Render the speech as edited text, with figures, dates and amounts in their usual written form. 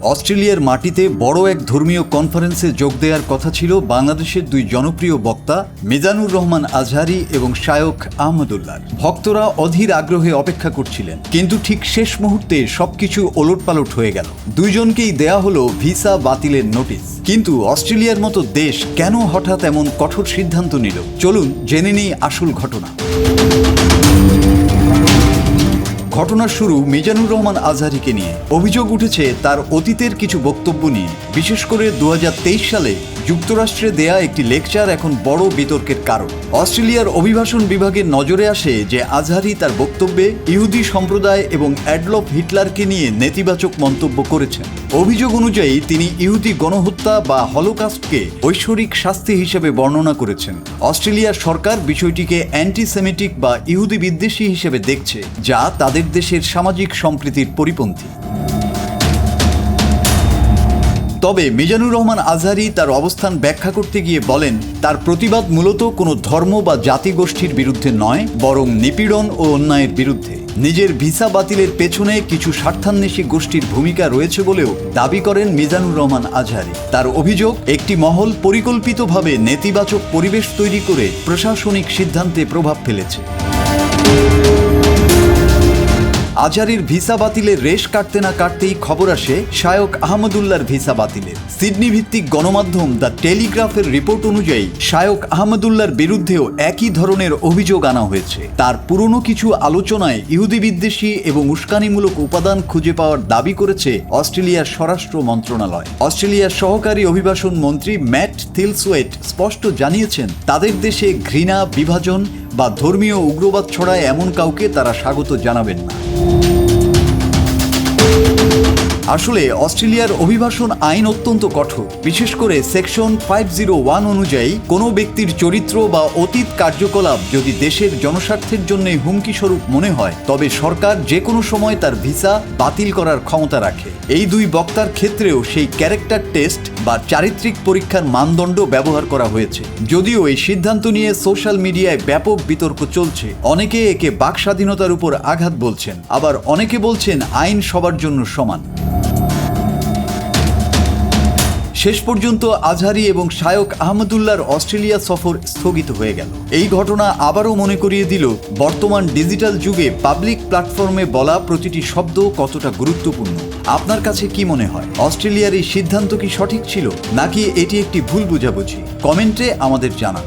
অস্ট্রেলিয়ার মাটিতে বড় এক ধর্মীয় কনফারেন্সে যোগ দেওয়ার কথা ছিল বাংলাদেশের দুই জনপ্রিয় বক্তা মিজানুর রহমান আজহারি এবং শায়খ আহমদুল্লাহর। ভক্তরা অধীর আগ্রহে অপেক্ষা করছিলেন, কিন্তু ঠিক শেষ মুহূর্তে সবকিছু ওলটপালট হয়ে গেল। দুইজনকেই দেয়া হলো ভিসা বাতিলের নোটিশ। কিন্তু অস্ট্রেলিয়ার মতো দেশ কেন হঠাৎ এমন কঠোর সিদ্ধান্ত নিল? চলুন জেনে নিই আসল ঘটনা। ঘটনার শুরু মিজানুর রহমান আজহারিকে নিয়ে। অভিযোগ উঠেছে তার অতীতের কিছু বক্তব্য নিয়ে। বিশেষ করে 2023 সালে যুক্তরাষ্ট্রে দেয়া একটি লেকচার এখন বড় বিতর্কের কারণ। অস্ট্রেলিয়ার অভিবাসন বিভাগের নজরে আসে যে আজহারি তার বক্তব্যে ইহুদি সম্প্রদায় এবং অ্যাডলফ হিটলারকে নিয়ে নেতিবাচক মন্তব্য করেছেন। অভিযোগ অনুযায়ী তিনি ইহুদি গণহত্যা বা হলোকাস্টকে ঐশ্বরিক শাস্তি হিসেবে বর্ণনা করেছেন। অস্ট্রেলিয়ার সরকার বিষয়টিকে অ্যান্টিসেমিটিক বা ইহুদি বিদ্বেষী হিসেবে দেখছে, যা তাদের দেশের সামাজিক সম্প্রীতির পরিপন্থী। তবে মিজানুর রহমান আজহারি তার অবস্থান ব্যাখ্যা করতে গিয়ে বলেন, তার প্রতিবাদ মূলত কোনো ধর্ম বা জাতিগোষ্ঠীর বিরুদ্ধে নয়, বরং নিপীড়ন ও অন্যায়ের বিরুদ্ধে। নিজের ভিসা বাতিলের পেছনে কিছু স্বার্থান্বেষী গোষ্ঠীর ভূমিকা রয়েছে বলেও দাবি করেন মিজানুর রহমান আজহারি। তার অভিযোগ, একটি মহল পরিকল্পিতভাবে নেতিবাচক পরিবেশ তৈরি করে প্রশাসনিক সিদ্ধান্তে প্রভাব ফেলেছে। আজহারির ভিসা বাতিলের রেশ কাটতে না কাটতেই খবর আসে শায়খ আহমদুল্লাহর ভিসা বাতিলের। সিডনি ভিত্তিক গণমাধ্যম দ্য টেলিগ্রাফের রিপোর্ট অনুযায়ী শায়খ আহমদুল্লাহর বিরুদ্ধেও একই ধরনের অভিযোগ আনা হয়েছে। তার পুরনো কিছু আলোচনায় ইহুদি বিদ্বেষী এবং উস্কানিমূলক উপাদান খুঁজে পাওয়ার দাবি করেছে অস্ট্রেলিয়ার স্বরাষ্ট্র মন্ত্রণালয়। অস্ট্রেলিয়ার সহকারী অভিবাসন মন্ত্রী ম্যাট থিলসওয়েট স্পষ্ট জানিয়েছেন, তাদের দেশে ঘৃণা, বিভাজন বা ধর্মীয় উগ্রবাদ ছড়ায় এমন কাউকে তারা স্বাগত জানাবেন না। আসলে অস্ট্রেলিয়ার অভিবাসন আইন অত্যন্ত কঠোর। বিশেষ করে সেকশন 501 অনুযায়ী কোনো ব্যক্তির চরিত্র বা অতীত কার্যকলাপ যদি দেশের জনস্বার্থের জন্য হুমকি স্বরূপ মনে হয়, তবে সরকার যে কোনো সময় তার ভিসা বাতিল করার ক্ষমতা রাখে। এই দুই বক্তার ক্ষেত্রেও সেই ক্যারেক্টার টেস্ট বা চারিত্রিক পরীক্ষার মানদণ্ড ব্যবহার করা হয়েছে। যদিও এই সিদ্ধান্ত নিয়ে সোশ্যাল মিডিয়ায় ব্যাপক বিতর্ক চলছে। অনেকে একে বাক স্বাধীনতার উপর আঘাত বলছেন, আবার অনেকে বলছেন আইন সবার জন্য সমান। শেষ পর্যন্ত আজহারি এবং শায়খ আহমদুল্লাহর অস্ট্রেলিয়া সফর স্থগিত হয়ে গেল। এই ঘটনা আবারও মনে করিয়ে দিল, বর্তমান ডিজিটাল যুগে পাবলিক প্ল্যাটফর্মে বলা প্রতিটি শব্দ কতটা গুরুত্বপূর্ণ। আপনার কাছে কি মনে হয়, অস্ট্রেলিয়ার এই সিদ্ধান্ত কি সঠিক ছিল, নাকি এটি একটি ভুল বোঝাবুঝি? কমেন্টে আমাদের জানান।